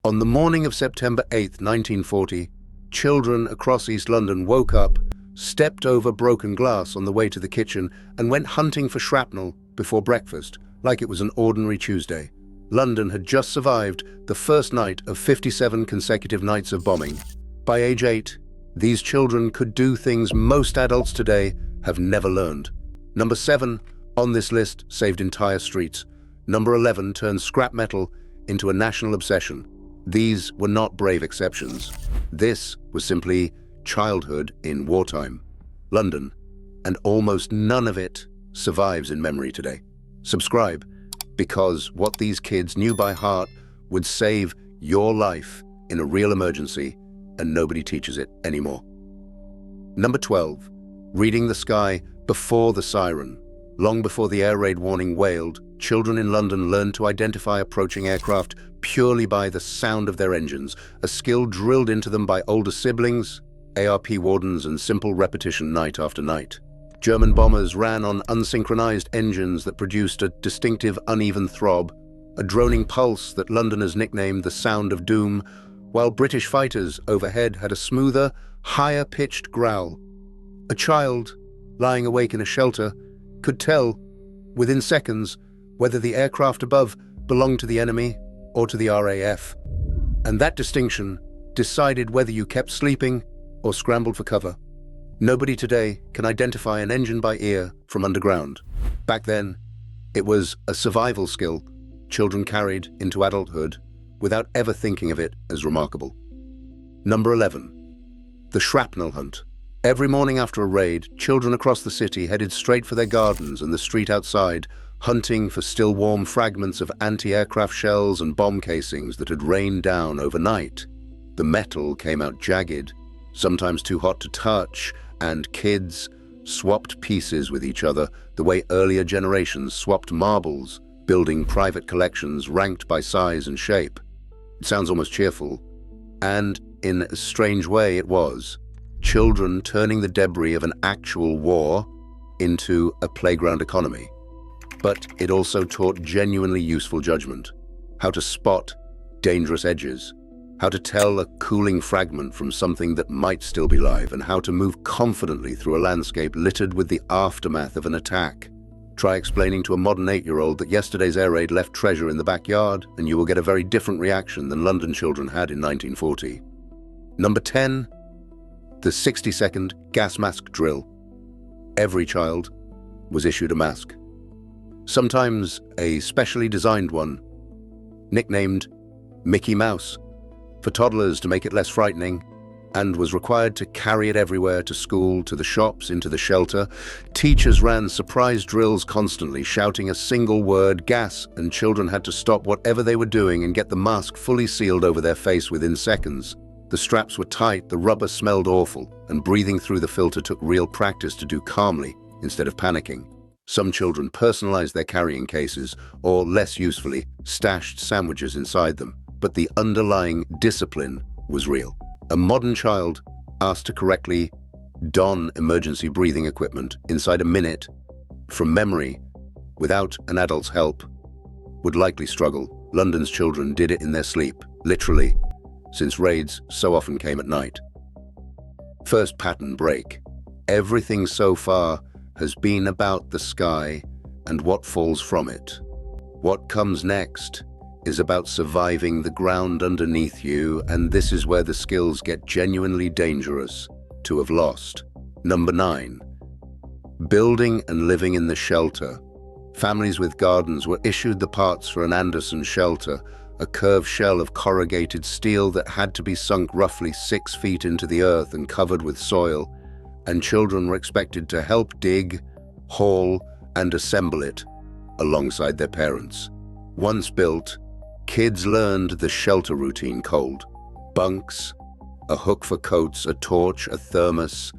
On the morning of September 8, 1940, children across East London woke up, stepped over broken glass on the way to the kitchen, and went hunting for shrapnel before breakfast, like it was an ordinary Tuesday. London had just survived the first night of 57 consecutive nights of bombing. By age 8, these children could do things most adults today have never learned. Number 7 on this list saved entire streets. Number 11 turned scrap metal into a national obsession. These were not brave exceptions. This was simply childhood in wartime. London, and almost none of it survives in memory today. Subscribe, because what these kids knew by heart would save your life in a real emergency, and nobody teaches it anymore. Number 12, reading the sky before the siren. Long before the air raid warning wailed, children in London learned to identify approaching aircraft purely by the sound of their engines, a skill drilled into them by older siblings, ARP wardens, and simple repetition night after night. German bombers ran on unsynchronized engines that produced a distinctive uneven throb, a droning pulse that Londoners nicknamed the sound of doom, while British fighters overhead had a smoother, higher-pitched growl. A child, lying awake in a shelter, could tell, within seconds, whether the aircraft above belonged to the enemy or to the RAF. And that distinction decided whether you kept sleeping or scrambled for cover. Nobody today can identify an engine by ear from underground. Back then, it was a survival skill children carried into adulthood without ever thinking of it as remarkable. Number 11, the shrapnel hunt. Every morning after a raid, children across the city headed straight for their gardens and the street outside, hunting for still warm fragments of anti-aircraft shells and bomb casings that had rained down overnight. The metal came out jagged, sometimes too hot to touch, and kids swapped pieces with each other the way earlier generations swapped marbles, building private collections ranked by size and shape. It sounds almost cheerful, and in a strange way it was. Children turning the debris of an actual war into a playground economy. But it also taught genuinely useful judgment, how to spot dangerous edges, how to tell a cooling fragment from something that might still be live, and how to move confidently through a landscape littered with the aftermath of an attack. Try explaining to a modern 8-year-old that yesterday's air raid left treasure in the backyard, and you will get a very different reaction than London children had in 1940. Number 10, the 60-second gas mask drill. Every child was issued a mask, sometimes a specially designed one, nicknamed Mickey Mouse, for toddlers to make it less frightening, and was required to carry it everywhere, to school, to the shops, into the shelter. Teachers ran surprise drills constantly, shouting a single word, gas, and children had to stop whatever they were doing and get the mask fully sealed over their face within seconds. The straps were tight, the rubber smelled awful, and breathing through the filter took real practice to do calmly instead of panicking. Some children personalized their carrying cases, or less usefully, stashed sandwiches inside them, but the underlying discipline was real. A modern child asked to correctly don emergency breathing equipment inside a minute from memory without an adult's help would likely struggle. London's children did it in their sleep, literally, since raids so often came at night. First pattern break. Everything so far has been about the sky and what falls from it. What comes next is about surviving the ground underneath you, and this is where the skills get genuinely dangerous to have lost. Number 9, building and living in the shelter. Families with gardens were issued the parts for an Anderson shelter, a curved shell of corrugated steel that had to be sunk roughly 6 feet into the earth and covered with soil, and children were expected to help dig, haul, and assemble it alongside their parents. Once built, kids learned the shelter routine cold: bunks, a hook for coats, a torch, a thermos,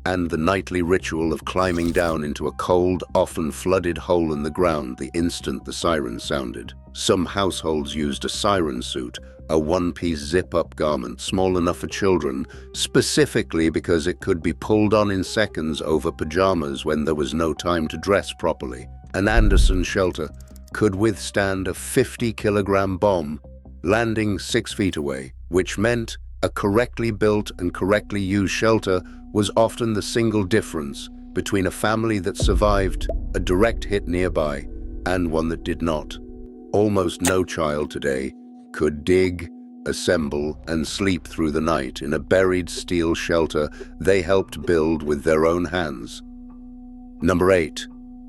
and the nightly ritual of climbing down into a cold, often flooded hole in the ground the instant the siren sounded. Some households used a siren suit, a one-piece zip-up garment small enough for children, specifically because it could be pulled on in seconds over pajamas when there was no time to dress properly. An Anderson shelter could withstand a 50-kilogram bomb, landing 6 feet away, which meant a correctly built and correctly used shelter was often the single difference between a family that survived a direct hit nearby and one that did not. Almost no child today could dig, assemble, and sleep through the night in a buried steel shelter they helped build with their own hands. Number 8.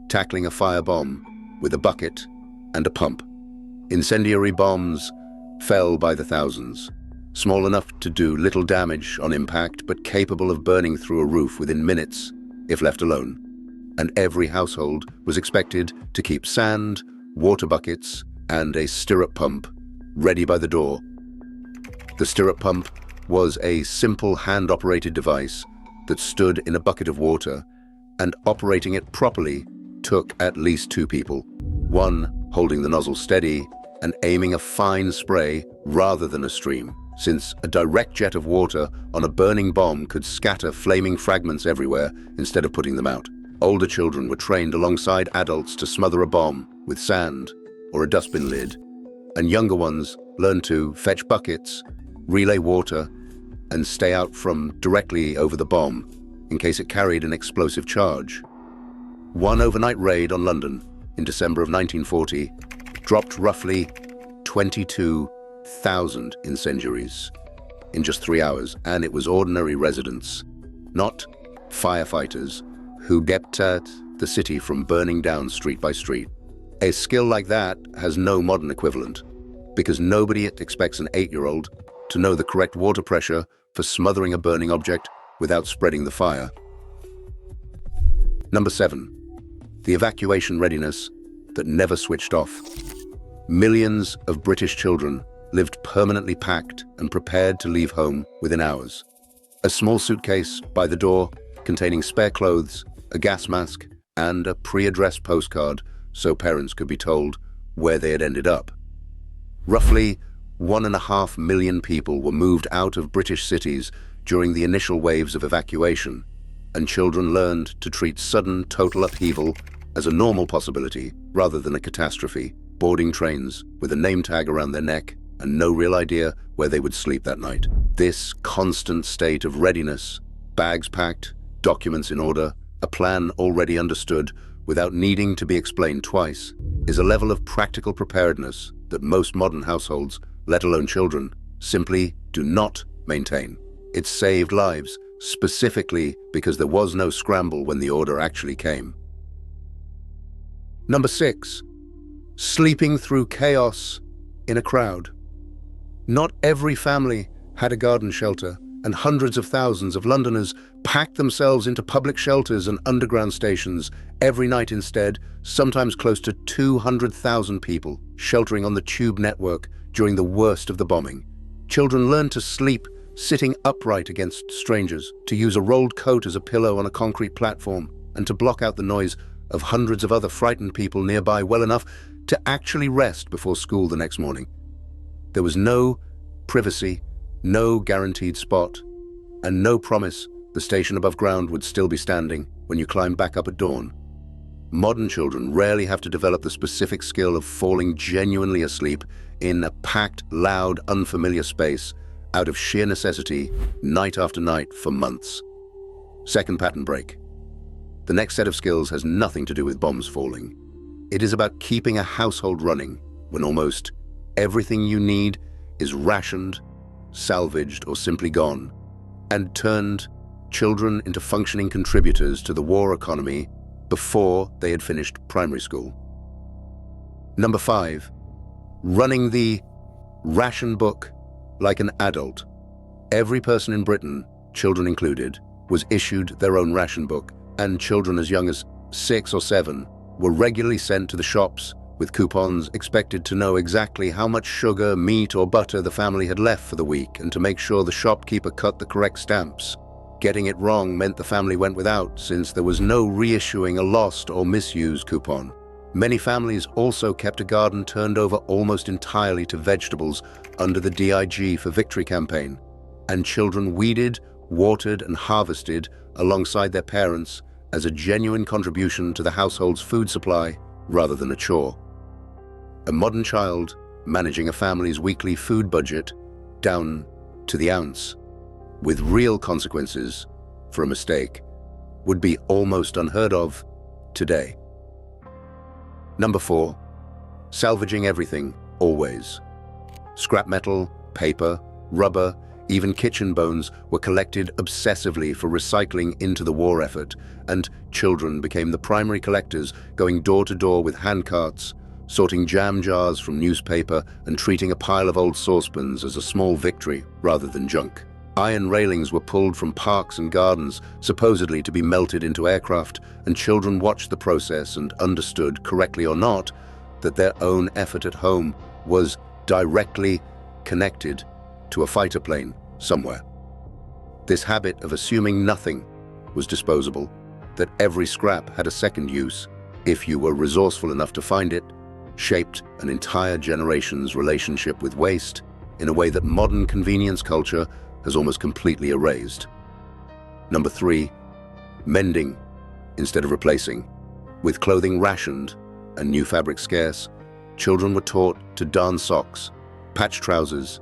Tackling a firebomb with a bucket and a pump. Incendiary bombs fell by the thousands, small enough to do little damage on impact, but capable of burning through a roof within minutes if left alone. And every household was expected to keep sand, water buckets, and a stirrup pump ready by the door. The stirrup pump was a simple hand-operated device that stood in a bucket of water, and operating it properly took at least 2 people, one holding the nozzle steady and aiming a fine spray rather than a stream, since a direct jet of water on a burning bomb could scatter flaming fragments everywhere instead of putting them out. Older children were trained alongside adults to smother a bomb with sand or a dustbin lid, and younger ones learned to fetch buckets, relay water, and stay out from directly over the bomb in case it carried an explosive charge. One overnight raid on London in December of 1940 dropped roughly 22,000 incendiaries in just 3 hours, and it was ordinary residents, not firefighters, who kept the city from burning down street by street. A skill like that has no modern equivalent, because nobody expects an 8-year-old to know the correct water pressure for smothering a burning object without spreading the fire. Number 7. The evacuation readiness that never switched off. Millions of British children lived permanently packed and prepared to leave home within hours. A small suitcase by the door containing spare clothes, a gas mask, and a pre-addressed postcard so parents could be told where they had ended up. Roughly 1.5 million people were moved out of British cities during the initial waves of evacuation, and children learned to treat sudden total upheaval as a normal possibility rather than a catastrophe, boarding trains with a name tag around their neck and no real idea where they would sleep that night. This constant state of readiness, bags packed, documents in order, a plan already understood without needing to be explained twice, is a level of practical preparedness that most modern households, let alone children, simply do not maintain. It saved lives, specifically because there was no scramble when the order actually came. Number 6. Sleeping through chaos in a crowd. Not every family had a garden shelter, and hundreds of thousands of Londoners packed themselves into public shelters and underground stations every night instead, sometimes close to 200,000 people sheltering on the tube network during the worst of the bombing. Children learned to sleep sitting upright against strangers, to use a rolled coat as a pillow on a concrete platform, and to block out the noise of hundreds of other frightened people nearby well enough to actually rest before school the next morning. There was no privacy, no guaranteed spot, and no promise the station above ground would still be standing when you climbed back up at dawn. Modern children rarely have to develop the specific skill of falling genuinely asleep in a packed, loud, unfamiliar space out of sheer necessity, night after night for months. Second pattern break. The next set of skills has nothing to do with bombs falling. It is about keeping a household running when almost everything you need is rationed, salvaged, or simply gone, and turned children into functioning contributors to the war economy before they had finished primary school. Number 5. Running the ration book like an adult. Every person in Britain, children included, was issued their own ration book, and children as young as 6 or 7 were regularly sent to the shops with coupons, expected to know exactly how much sugar, meat, or butter the family had left for the week, and to make sure the shopkeeper cut the correct stamps. Getting it wrong meant the family went without, since there was no reissuing a lost or misused coupon. Many families also kept a garden turned over almost entirely to vegetables under the DIG for Victory campaign, and children weeded, watered, and harvested alongside their parents as a genuine contribution to the household's food supply rather than a chore. A modern child managing a family's weekly food budget down to the ounce, with real consequences for a mistake, would be almost unheard of today. Number 4. Salvaging everything, always. Scrap metal, paper, rubber, even kitchen bones were collected obsessively for recycling into the war effort, and children became the primary collectors, going door to door with handcarts, sorting jam jars from newspaper and treating a pile of old saucepans as a small victory rather than junk. Iron railings were pulled from parks and gardens, supposedly to be melted into aircraft, and children watched the process and understood, correctly or not, that their own effort at home was directly connected to a fighter plane somewhere. This habit of assuming nothing was disposable, that every scrap had a second use, if you were resourceful enough to find it, shaped an entire generation's relationship with waste in a way that modern convenience culture has almost completely erased. Number 3. Mending instead of replacing. With clothing rationed and new fabric scarce, children were taught to darn socks, patch trousers,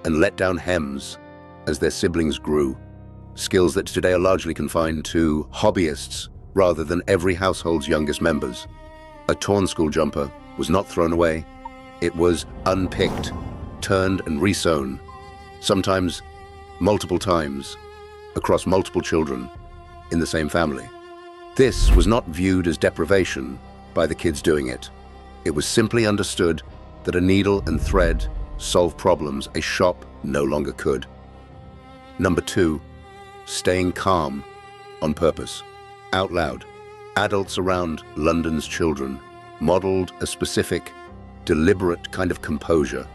and let down hems as their siblings grew, skills that today are largely confined to hobbyists rather than every household's youngest members. A torn school jumper was not thrown away, it was unpicked, turned and resewn, sometimes multiple times, across multiple children in the same family. This was not viewed as deprivation by the kids doing it. It was simply understood that a needle and thread solve problems a shop no longer could. Number 2, staying calm on purpose. Out loud, adults around London's children modeled a specific, deliberate kind of composure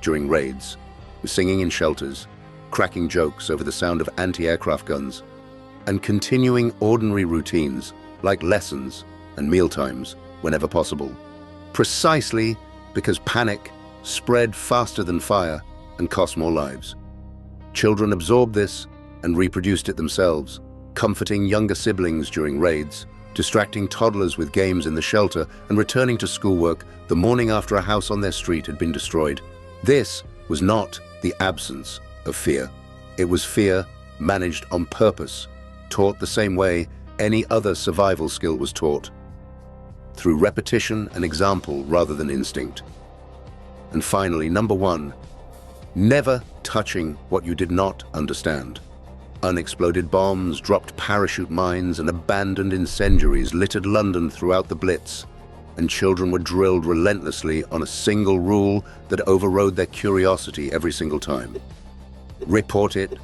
during raids, singing in shelters, cracking jokes over the sound of anti-aircraft guns, and continuing ordinary routines like lessons and mealtimes whenever possible, precisely because panic spread faster than fire and cost more lives. Children absorbed this and reproduced it themselves, comforting younger siblings during raids, distracting toddlers with games in the shelter, and returning to schoolwork the morning after a house on their street had been destroyed. This was not the absence of fear. It was fear managed on purpose, taught the same way any other survival skill was taught, through repetition and example rather than instinct. And finally, number 1, never touching what you did not understand. Unexploded bombs, dropped parachute mines, and abandoned incendiaries littered London throughout the Blitz, and children were drilled relentlessly on a single rule that overrode their curiosity every single time. Report it,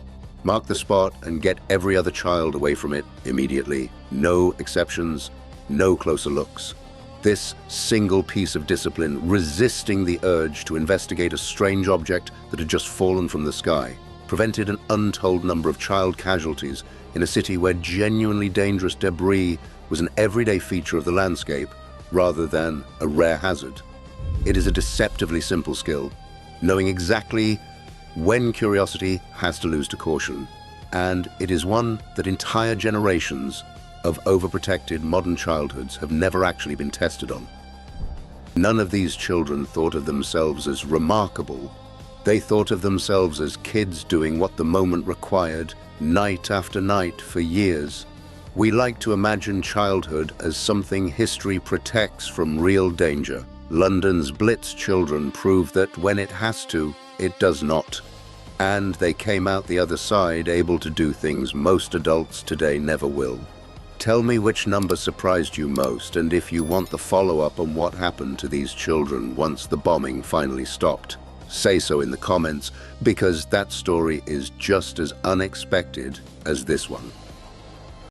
mark the spot, and get every other child away from it immediately. No exceptions, no closer looks. This single piece of discipline, resisting the urge to investigate a strange object that had just fallen from the sky, prevented an untold number of child casualties in a city where genuinely dangerous debris was an everyday feature of the landscape rather than a rare hazard. It is a deceptively simple skill, knowing exactly when curiosity has to lose to caution, and it is one that entire generations of overprotected modern childhoods have never actually been tested on. None of these children thought of themselves as remarkable. They thought of themselves as kids doing what the moment required, night after night for years. We like to imagine childhood as something history protects from real danger. London's Blitz children prove that when it has to, it does not. And they came out the other side able to do things most adults today never will. Tell me which number surprised you most, and if you want the follow-up on what happened to these children once the bombing finally stopped. Say so in the comments, because that story is just as unexpected as this one.